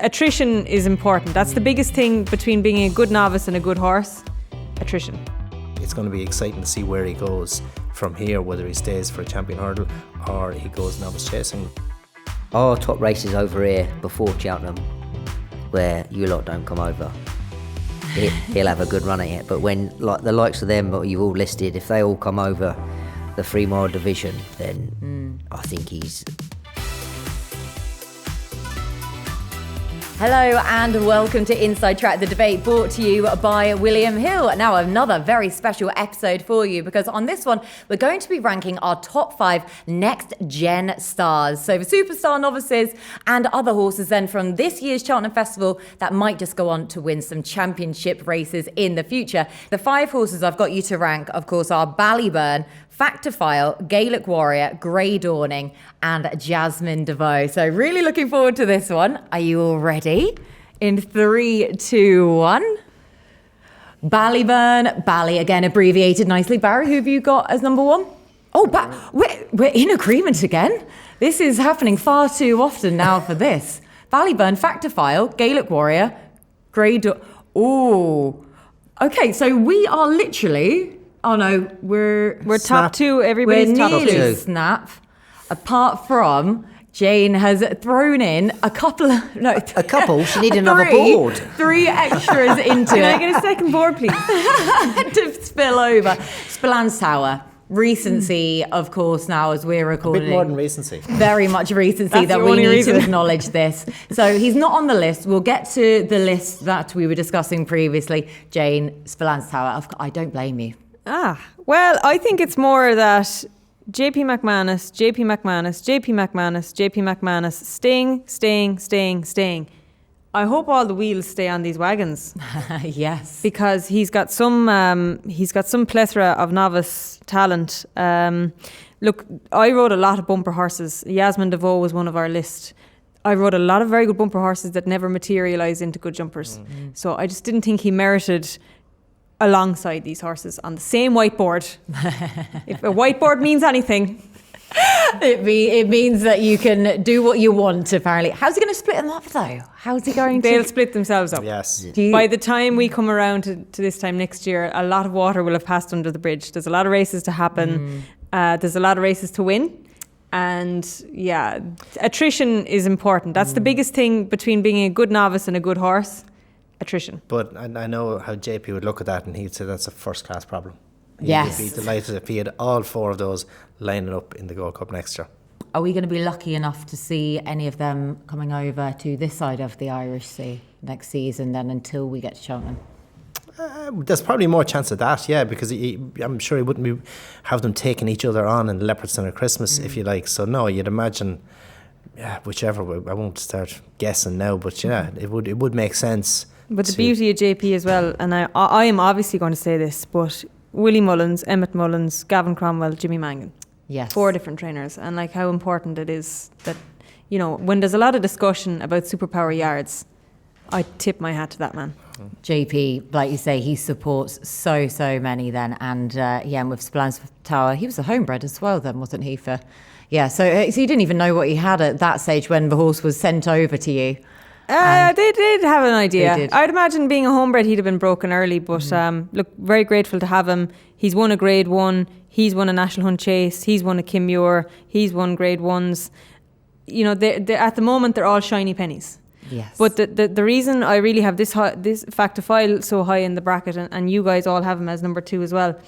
attrition is important. That's the biggest thing between being a good novice and a good horse. Attrition. It's going to be exciting to see where he goes from here, whether he stays for a champion hurdle or he goes novice chasing. Our top race is over here before Cheltenham, where you lot don't come over. He'll have a good run at it. But when like the likes of them that you've all listed, if they all come over the 3 mile division, then I think he's... Hello and welcome to Inside Track, the debate brought to you by William Hill. Now another very special episode for you, because on this one we're going to be ranking our top 5 next gen stars. So the superstar novices and other horses then from this year's Cheltenham Festival that might just go on to win some championship races in the future. The 5 horses I've got you to rank, of course, are Ballyburn, Factifile, Gaelic Warrior, Grey Dawning and Jasmin De Vaux. So really looking forward to this one. Are you all ready? In 3, 2, 1. Ballyburn, Bally again abbreviated nicely. Barry, who have you got as number 1? Oh, we're in agreement again. This is happening far too often now for this. Ballyburn, Factifile, Gaelic Warrior, Grey Dawning. Oh, okay. So we are literally... Oh no, we're top 2. Everybody's we're top nearly 2. Snap. Apart from Jane has thrown in a couple. A couple? She needed another board. 3 extras into Can it. I get a second board, please? To spill over. Spillane Tower. Recency, of course, now as we're A recording. bit more than recency. Very much recency That's that the we only need reason. to acknowledge this. So he's not on the list. We'll get to the list that we were discussing previously. Jane, Spillane Tower. I don't blame you. Well, I think it's more that JP McManus, staying. I hope all the wheels stay on these wagons. Yes. Because he's got some plethora of novice talent. Look, I rode a lot of bumper horses. Jasmin De Vaux was one of our list. I rode a lot of very good bumper horses that never materialised into good jumpers. So I just didn't think he merited alongside these horses on the same whiteboard. If a whiteboard means anything, It means that you can do what you want, apparently. How's he going to split them up, though? How's he going they'll to... split themselves up. Yes. By the time we come around to this time next year, a lot of water will have passed under the bridge. There's a lot of races to happen. There's a lot of races to win. And yeah, attrition is important. That's the biggest thing between being a good novice and a good horse. Attrition. But I know how JP would look at that and he'd say that's a first class problem. Yes. He'd be delighted if he had all 4 of those lining up in the Gold Cup next year. Are we going to be lucky enough to see any of them coming over to this side of the Irish Sea next season then until we get to Cheltenham? There's probably more chance of that, yeah, because I'm sure he wouldn't have them taking each other on in Leopardstown at Christmas, if you like. So no, you'd imagine, whichever way. I won't start guessing now, but yeah, it would make sense. But the beauty of JP as well, and I am obviously going to say this, but Willie Mullins, Emmett Mullins, Gavin Cromwell, Jimmy Mangan. Yes. 4 different trainers, and like how important it is that, you know, when there's a lot of discussion about superpower yards, I tip my hat to that man. JP, like you say, he supports so many then. And and with Spillane Tower, he was a homebred as well then, wasn't he? So you didn't even know what he had at that stage when the horse was sent over to you. They did have an idea. They did. I'd imagine being a homebred, he'd have been broken early, but look, very grateful to have him. He's won a Grade 1, he's won a National Hunt Chase, he's won a Kim Muir, he's won Grade 1s. You know, they're at the moment, they're all shiny pennies. Yes. But the reason I really have this Factifile so high in the bracket, and you guys all have him as number 2 as well,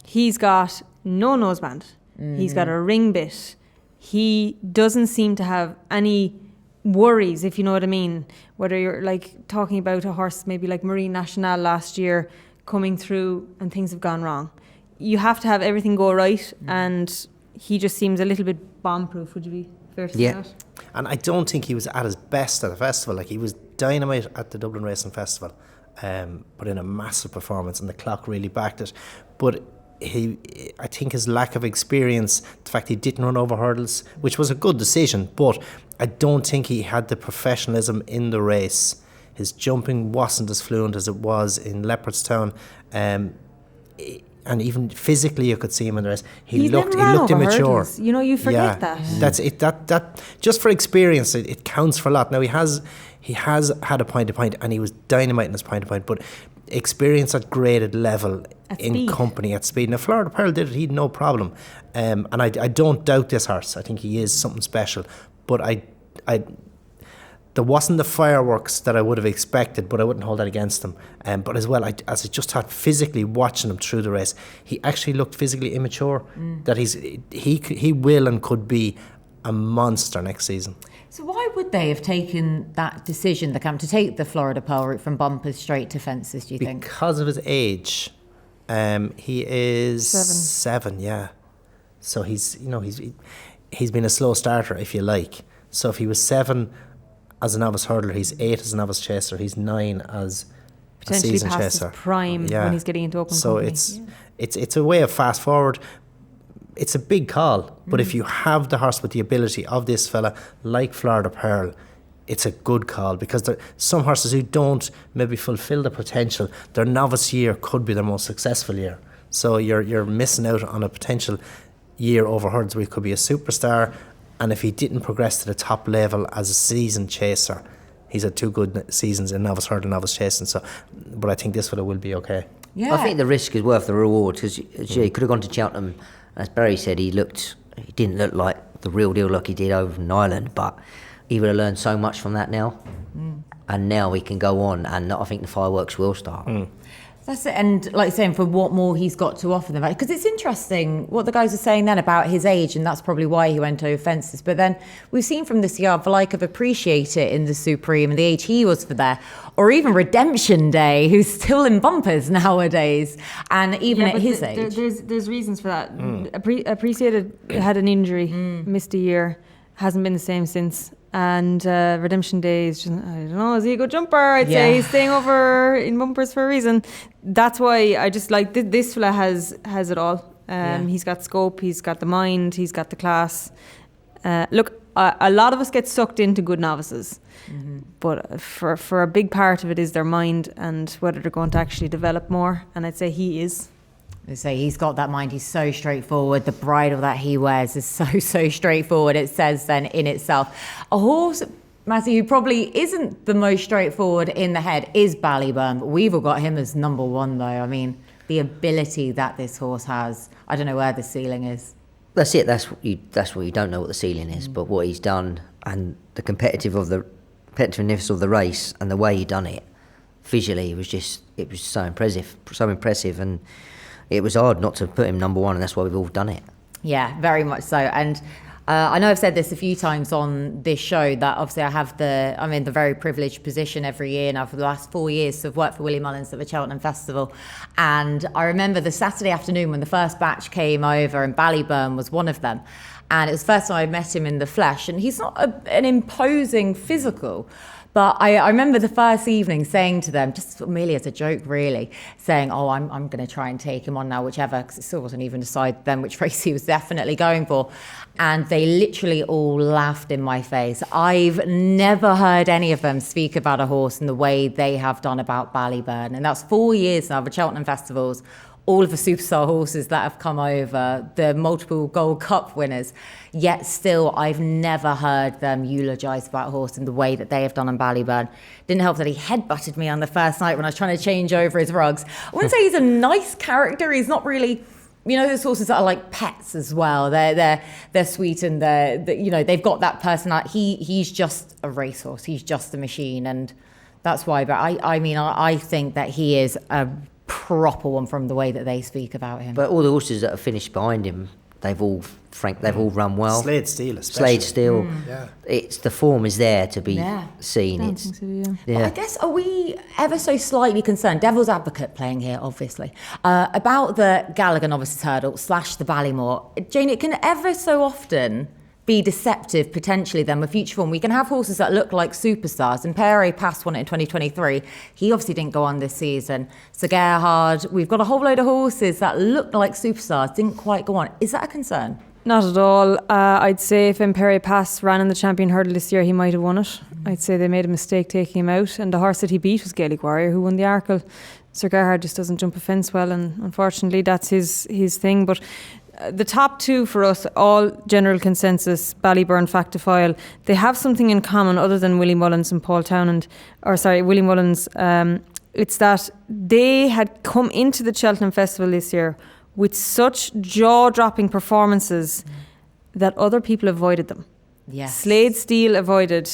he's got no noseband. He's got a ring bit. He doesn't seem to have any worries, if you know what I mean. Whether you're like talking about a horse maybe like Marine Nationale last year coming through and things have gone wrong. You have to have everything go right, and he just seems a little bit bomb-proof. Would you be fair to say that? And I don't think he was at his best at the festival. Like, he was dynamite at the Dublin Racing Festival, put in a massive performance, and the clock really backed it. But I think his lack of experience, the fact he didn't run over hurdles, which was a good decision, but I don't think he had the professionalism in the race. His jumping wasn't as fluent as it was in Leopardstown, and even physically you could see him in the race. He looked immature. Hurdles. You know, you forget that. That's it. That just for experience, it counts for a lot. Now he has he has had a point, and he was dynamite in his point, but experience at graded level in speed. company at speed. Now, Florida Pearl did it, he had no problem. And I don't doubt this horse. I think he is something special. But there wasn't the fireworks that I would have expected, but I wouldn't hold that against him. But as well, as I just thought, physically watching him through the race, he actually looked physically immature. That he will and could be a monster next season. So why would they have taken that decision, the camp, to take the Florida Pearl route from bumpers straight to fences, do you think? Because of his age. He is 7, yeah. So he's been a slow starter, if you like. So if he was 7 as a novice hurdler, he's 8 as a novice chaser, he's 9 as a season past chaser. His prime when he's getting into open company. So it's a way of fast forward. It's a big call, but if you have the horse with the ability of this fella, like Florida Pearl, it's a good call, because there some horses who don't maybe fulfill the potential, their novice year could be their most successful year. So you're missing out on a potential year over hurdles where he could be a superstar, and if he didn't progress to the top level as a seasoned chaser, he's had 2 good seasons in novice hurdle, novice chasing. So, but I think this fella will be okay. Yeah. I think the risk is worth the reward, because he could have gone to Cheltenham. As Barry said, he didn't look like the real deal like he did over in Ireland, but he would have learned so much from that now. And now he can go on, and I think the fireworks will start. That's it. And like saying, for what more he's got to offer them, because it's interesting what the guys are saying then about his age, and that's probably why he went over fences. But then we've seen from this year, Valike appreciate it in the Supreme and the age he was for there, or even Redemption Day, who's still in bumpers nowadays, and even at his age. There's reasons for that. Appreciated had an injury, missed a year, hasn't been the same since. And Redemption Day is just, I don't know, is he a good jumper? I'd say he's staying over in bumpers for a reason. That's why I just like this fella has it all. He's got scope, he's got the mind, he's got the class. Look, a lot of us get sucked into good novices, but for a big part of it is their mind and whether they're going to actually develop more. And I'd say he is. They say he's got that mind. He's so straightforward. The bridle that he wears is so straightforward. It says then in itself. A horse, Matthew, who probably isn't the most straightforward in the head is Ballyburn. But we've all got him as number 1, though. I mean, the ability that this horse has. I don't know where the ceiling is. That's it. That's what you don't know what the ceiling is, but what he's done and the competitiveness of the race and the way he done it visually it was so impressive, and it was hard not to put him number 1, and that's why we've all done it. Yeah, very much so. And I know I've said this a few times on this show that obviously I'm in the very privileged position every year now for the last 4 years to have worked for Willie Mullins at the Cheltenham Festival. And I remember the Saturday afternoon when the first batch came over, and Ballyburn was one of them. And it was the first time I met him in the flesh. And he's not an imposing physical, but I remember the first evening saying to them, just merely as a joke really, saying, I'm going to try and take him on now, whichever, because it still wasn't even decided then which race he was definitely going for. And they literally all laughed in my face. I've never heard any of them speak about a horse in the way they have done about Ballyburn. And that's 4 years now of the Cheltenham Festivals. All of the superstar horses that have come over, the multiple Gold Cup winners, yet still I've never heard them eulogise about a horse in the way that they have done on Ballyburn. Didn't help that he headbutted me on the first night when I was trying to change over his rugs. I wouldn't say he's a nice character. He's not really, those horses that are like pets as well. They're sweet and they've got that personality. He's just a racehorse. He's just a machine, and that's why. But I think that he is a proper one from the way that they speak about him. But all the horses that have finished behind him, they've all run well. Slade Steel especially. Slade Steel. It's the form is there to be seen. I think so, I guess, are we ever so slightly concerned, devil's advocate playing here obviously, about the Gallagher Novices Hurdle / the Ballymore? Jane, it can ever so often be deceptive potentially then with future form. We can have horses that look like superstars, and Pere Pass won it in 2023. He obviously didn't go on this season. So Gerhard, we've got a whole load of horses that looked like superstars, didn't quite go on. Is that a concern? Not at all. I'd say if Imperi Pass ran in the champion hurdle this year, he might have won it. I'd say they made a mistake taking him out, and the horse that he beat was Gaelic Warrior, who won the Arkle. Sir Gerhard just doesn't jump a fence well, and unfortunately that's his thing. But the top two for us, all general consensus, Ballyburn, Factifile, they have something in common other than Willie Mullins and Paul Townend, Willie Mullins. It's that they had come into the Cheltenham Festival this year with such jaw-dropping performances that other people avoided them. Yes. Slade Steele avoided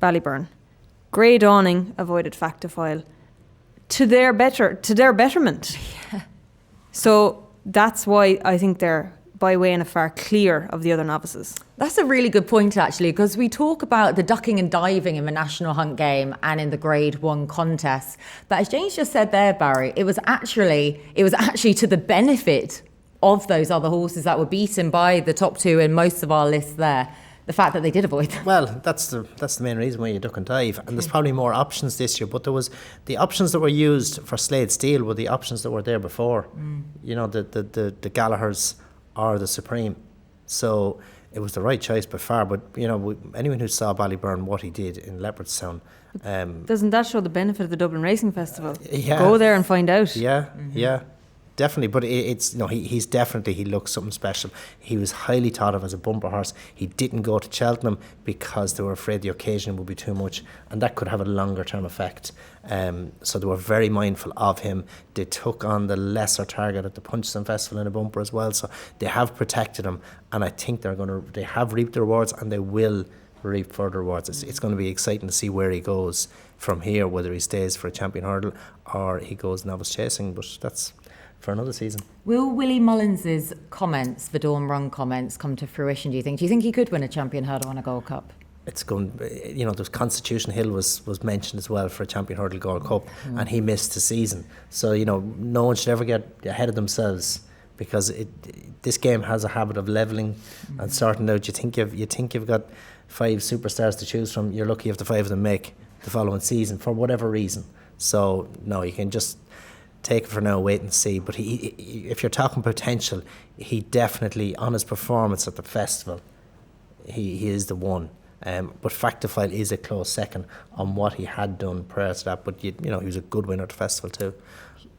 Ballyburn. Grey Dawning avoided Factifile. To their betterment. Yeah. So that's why I think they're by way and afar clear of the other novices. That's a really good point, actually, because we talk about the ducking and diving in the National Hunt game and in the Grade 1 contest. But as James just said there, Barry, it was actually to the benefit of those other horses that were beaten by the top two in most of our lists there. The fact that they did avoid them. Well, that's the main reason why you duck and dive. And there's probably more options this year, but there was the options that were used for Slade Steele were the options that were there before. You know, the Gallaghers or the Supreme. So it was the right choice by far. But, you know, anyone who saw Ballyburn, what he did in Leopardstown. Doesn't that show the benefit of the Dublin Racing Festival? Yeah. Go there and find out. Yeah, yeah. Definitely, but it's he looks something special. He was highly thought of as a bumper horse. He didn't go to Cheltenham because they were afraid the occasion would be too much, and that could have a longer term effect. So they were very mindful of him. They took on the lesser target at the Punchestown Festival in a bumper as well. So they have protected him, and I think they have reaped the rewards, and they will reap further rewards. It's going to be exciting to see where he goes from here, whether he stays for a champion hurdle or he goes novice chasing. But that's for another season. Will Willie Mullins's comments, the Dawn Run comments, come to fruition, do you think? Do you think he could win a champion hurdle and a Gold Cup? It's going, there's Constitution Hill was mentioned as well for a champion hurdle Gold Cup, and he missed the season. So, no one should ever get ahead of themselves, because this game has a habit of levelling and sorting out. You think you've got 5 superstars to choose from, you're lucky if the 5 of them make the following season for whatever reason. So, no, you can just take it for now, wait and see. But if you're talking potential, he definitely, on his performance at the festival, he is the one. But Factifile is a close second on what he had done prior to that. But he was a good winner at the festival too.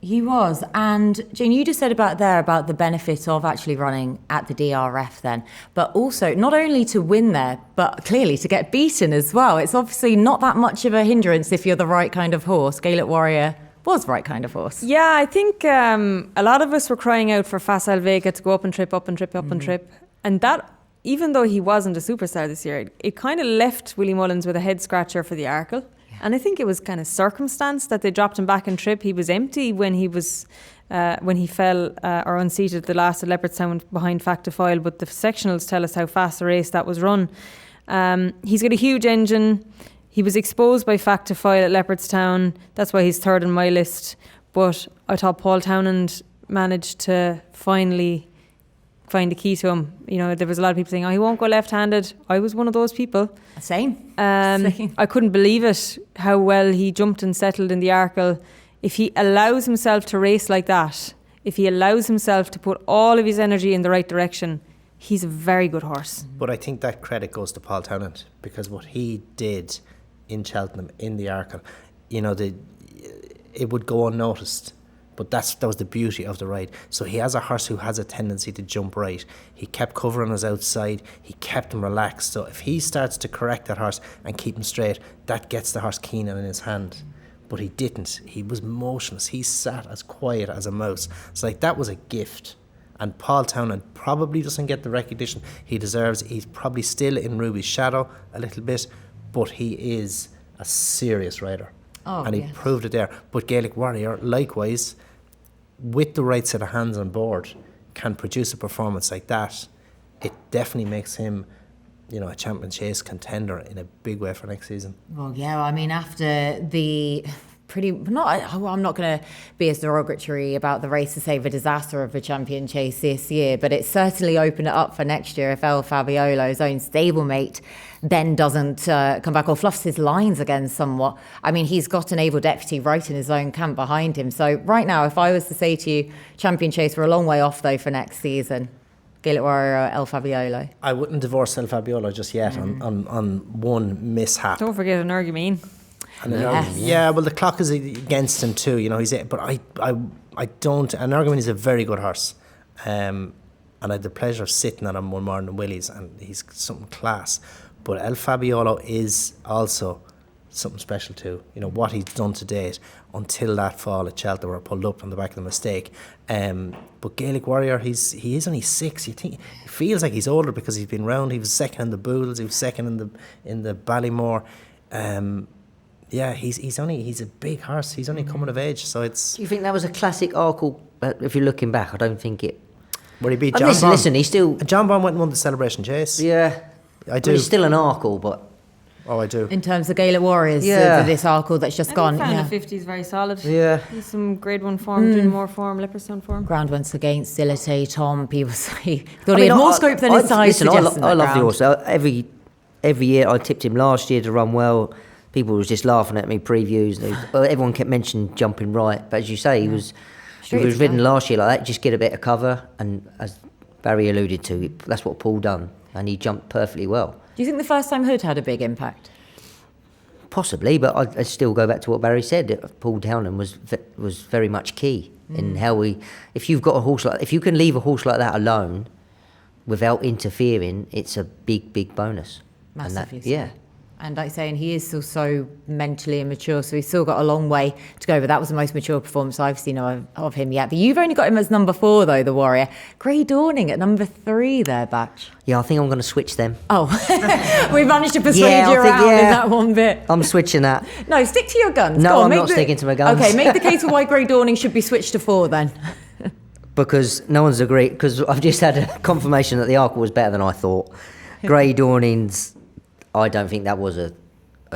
He was. And Jane, you just said about the benefit of actually running at the DRF then, but also not only to win there, but clearly to get beaten as well. It's obviously not that much of a hindrance if you're the right kind of horse. Gaelic Warrior was the right kind of horse. Yeah, I think a lot of us were crying out for Facile Vega to go up and trip. And that, even though he wasn't a superstar this year, it kind of left Willie Mullins with a head scratcher for the Arkle. Yeah. And I think it was kind of circumstance that they dropped him back in trip. He was empty when he fell or unseated the last at Leopardstown behind Factifile, but the sectionals tell us how fast a race that was run. He's got a huge engine. He was exposed by Factifile at Leopardstown. That's why he's third on my list. But I thought Paul Townend managed to finally find the key to him. There was a lot of people saying, he won't go left-handed. I was one of those people. Same. I couldn't believe it, how well he jumped and settled in the Arkle. If he allows himself to race like that, if he allows himself to put all of his energy in the right direction, he's a very good horse. But I think that credit goes to Paul Townend, because what he did in Cheltenham, in the Arkle, it would go unnoticed. But that was the beauty of the ride. So he has a horse who has a tendency to jump right. He kept covering his outside. He kept him relaxed. So if he starts to correct that horse and keep him straight, that gets the horse keen and in his hand. But he didn't. He was motionless. He sat as quiet as a mouse. It's like that was a gift. And Paul Townend probably doesn't get the recognition he deserves. He's probably still in Ruby's shadow a little bit, but he is a serious rider. And he proved it there. But Gaelic Warrior, likewise, with the right set of hands on board, can produce a performance like that. It definitely makes him, a champion chase contender in a big way for next season. Well, yeah, after the I'm not going to be as derogatory about the race to say the disaster of the champion chase this year, but it certainly opened it up for next year if El Fabiolo, his own stablemate, then doesn't come back or fluffs his lines again somewhat. He's got an able deputy right in his own camp behind him. So right now, if I was to say to you, champion chase, we're a long way off though for next season. Gaelic Warrior, El Fabiolo. I wouldn't divorce El Fabiolo just yet on one mishap. Don't forget an Argumine. And Yes. yeah, well, the clock is against him too. You know, but I don't. An argument is a very good horse, and I had the pleasure of sitting on him one morning in Willie's, and he's something class. But El Fabiolo is also something special too. You know what he's done to date until that fall at Cheltenham, where pulled up on the back of the mistake. But Gaelic Warrior, he is only 6. You think he feels like he's older because he's been round. He was second in the Boodles. He was second in the Ballymore. Yeah, he's a big horse. He's only coming of age, so it's. Do you think that was a classic Arkle? If you're looking back, I don't think it. Where he beat John Bond. Listen, he's still. John Bond went and won the Celebration Chase. Yeah, I do. He's still an Arkle, but. Oh, I do. In terms of Gaelic Warriors, Yeah. this Arkle that's just gone. I found Yeah. the 50s very solid. Yeah. He's some grade 1 form, doing more form, Leopardstown form. Ground once against Silite, Tom. People say thought he had more scope than his size Listen, suggests. I love the horse. Every year I tipped him last year to run well. People was just laughing at me previews. Everyone kept mentioning jumping right, but as you say, he was ridden last year like that. Just get a bit of cover, and as Barry alluded to, that's what Paul done, and he jumped perfectly well. Do you think the first time Hood had a big impact? Possibly, but I still go back to what Barry said. Paul Townend was very much key in how we. If you've got a horse if you can leave a horse like that alone, without interfering, it's a big bonus. Massively so. Yeah. And like saying, he is still so mentally immature, so he's still got a long way to go. But that was the most mature performance I've seen of him yet. But you've only got him as number 4, though, the Warrior. Grey Dawning at number 3 there, Batch. Yeah, I think I'm going to switch them. Oh, we managed to persuade you around in that one bit. I'm switching that. No, stick to your guns. No, Go on, I'm not sticking to my guns. Okay, make the case for why Grey Dawning should be switched to 4 then. Because no one's agreed, because I've just had a confirmation that the Arkle was better than I thought. Grey Dawning's, I don't think that was a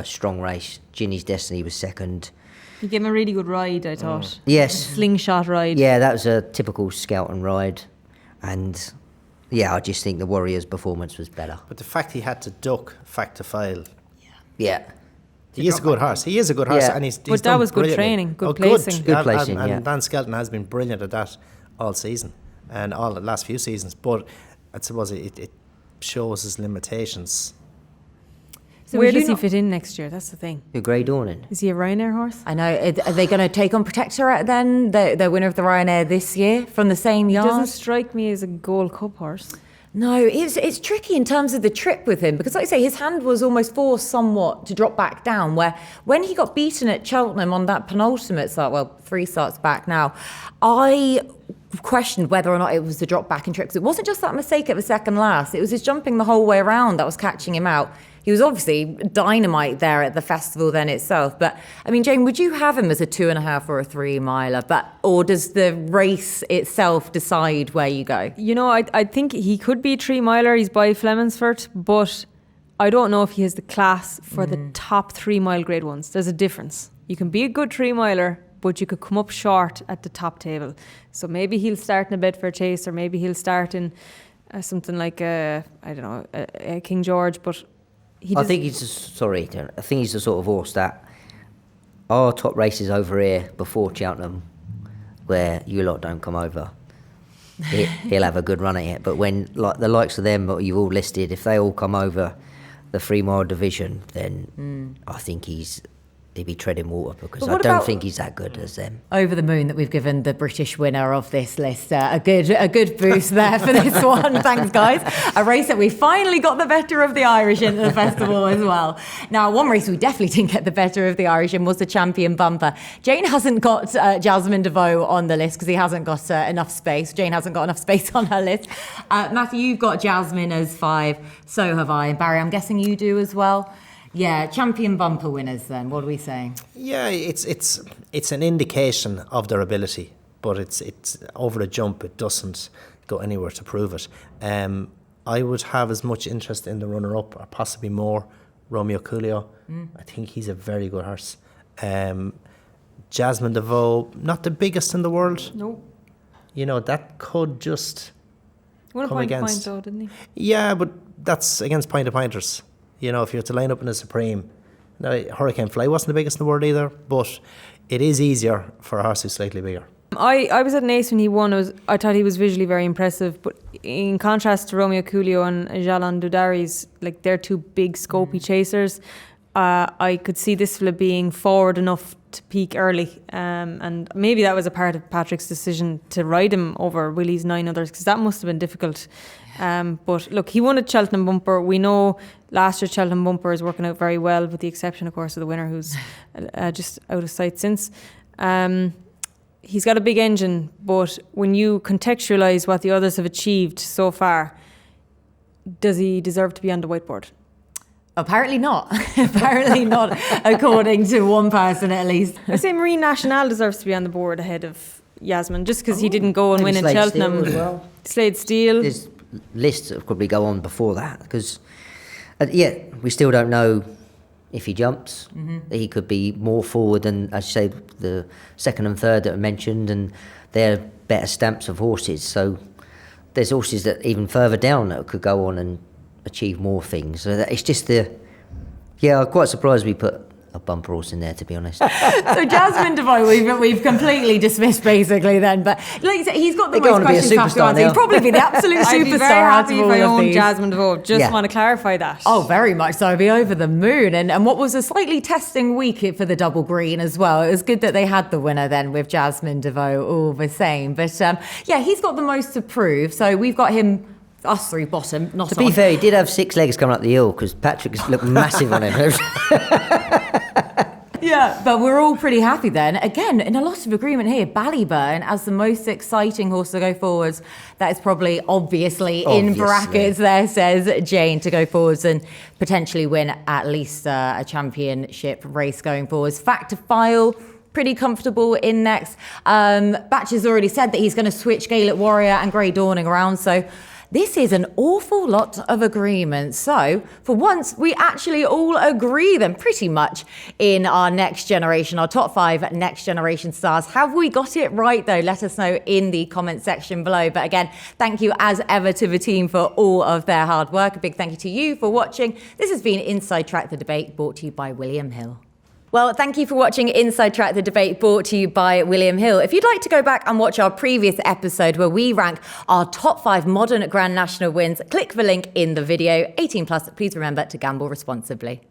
strong race. Ginny's Destiny was second. He gave him a really good ride, I thought. Yes. A slingshot ride. Yeah, that was a typical scout and ride. And yeah, I just think the Warriors' performance was better. But the fact he had to duck fact to file. Yeah. He is a good horse. He is a good horse, Yeah. and he's But done that was good brilliantly. training, good placing. Good placing, and yeah. Van Skelton has been brilliant at that all season and all the last few seasons. But I suppose it shows his limitations. So where does he fit in next year? That's the thing. Your Grey Dawning. Is he a Ryanair horse? I know. Are they going to take on Protectorate then, the winner of the Ryanair this year, from the same He yard? doesn't strike me as a Gold Cup horse. No, it's tricky in terms of the trip with him because, like I say, his hand was almost forced somewhat to drop back down. Where when he got beaten at Cheltenham on that penultimate start, well, 3 starts back now, I questioned whether or not it was the drop back and trip because it wasn't just that mistake at the second last. It was his jumping the whole way around that was catching him out. He was obviously dynamite there at the festival then itself. But, I mean, Jane, would you have him as a 2.5 or a 3 miler? Or does the race itself decide where you go? You know, I think he could be a 3 miler. He's by Flemingsford, but I don't know if he has the class for the top 3 mile grade ones. There's a difference. You can be a good 3 miler, but you could come up short at the top table. So maybe he'll start in a Bedford Chase, or maybe he'll start in something like a King George, but I think he's the sort of horse that our top races over here before Cheltenham, where you lot don't come over, he'll have a good run at it. But when like the likes of them that you've all listed, if they all come over the 3 mile division, then I think he'd be treading water because I don't think he's that good as them. Over the moon that we've given the British winner of this list a good boost there for this one. Thanks, guys. A race that we finally got the better of the Irish in the festival as well. Now, one race we definitely didn't get the better of the Irish in was the Champion Bumper. Jane hasn't got Jasmin De Vaux on the list because he hasn't got enough space. Jane hasn't got enough space on her list. Matthew, you've got Jasmin as 5. So have I. And Barry, I'm guessing you do as well. Yeah, Champion Bumper winners then, what are we saying? Yeah, it's an indication of their ability, but it's over a jump, it doesn't go anywhere to prove it. I would have as much interest in the runner-up, or possibly more, Romeo Coolio. I think he's a very good horse. Jasmin De Vaux, not the biggest in the world. No. You know, that could just Won a come point against. though, didn't he? Yeah, but that's against point-to-pointers. You know, if you're to line up in a Supreme. Now, Hurricane Fly wasn't the biggest in the world either, but it is easier for a horse who's slightly bigger. I was at an Ace when he won. I thought he was visually very impressive, but in contrast to Romeo Coolio and Jalan Dudaris, like they're 2 big scopy chasers. I could see this fella being forward enough to peak early, and maybe that was a part of Patrick's decision to ride him over Willie's 9 others, because that must have been difficult. But look, he won at Cheltenham Bumper. We know last year's Cheltenham Bumper is working out very well, with the exception, of course, of the winner, who's just out of sight since. He's got a big engine, but when you contextualise what the others have achieved so far, does he deserve to be on the whiteboard? Apparently not. Apparently not, according to one person at least. I say Marine Nationale deserves to be on the board ahead of Jasmin, just because he didn't go and win in Cheltenham. Well. Slade Steele. There's lists that probably go on before that, because we still don't know if he jumps. He could be more forward than, as you say, the second and third that are mentioned, and they're better stamps of horses. So there's horses that even further down that could go on and achieve more things. So it's just I'm quite surprised we put a bumper horse in there, to be honest. So Jasmin De Vaux, we've completely dismissed basically then, but like you said, he's got the most questions to answer. He'd probably be the absolute superstar. I'd be very happy if I owned these. Jasmin De Vaux. Just want to clarify that. Oh, very much so. I'd be over the moon. And what was a slightly testing week for the double green as well. It was good that they had the winner then with Jasmin De Vaux all the same. But he's got the most to prove. So we've got him, us three bottom, not to be fair, he did have 6 legs coming up the hill, because Patrick looked massive on him. Yeah, but we're all pretty happy then. Again, in a lot of agreement here, Ballyburn as the most exciting horse to go forwards. That is probably obviously in brackets there, says Jane, to go forwards and potentially win at least a championship race going forwards. Fact to file, pretty comfortable in next. Batch has already said that he's going to switch Gaelic Warrior and Grey Dawning around, so this is an awful lot of agreement. So, for once, we actually all agree then pretty much in our next generation, our top 5 next generation stars. Have we got it right though? Let us know in the comment section below. But again, thank you as ever to the team for all of their hard work. A big thank you to you for watching. This has been Inside Track the Debate, brought to you by William Hill. Well, thank you for watching Inside Track the Debate, brought to you by William Hill. If you'd like to go back and watch our previous episode where we rank our top 5 modern Grand National wins, click the link in the video. 18+, please remember to gamble responsibly.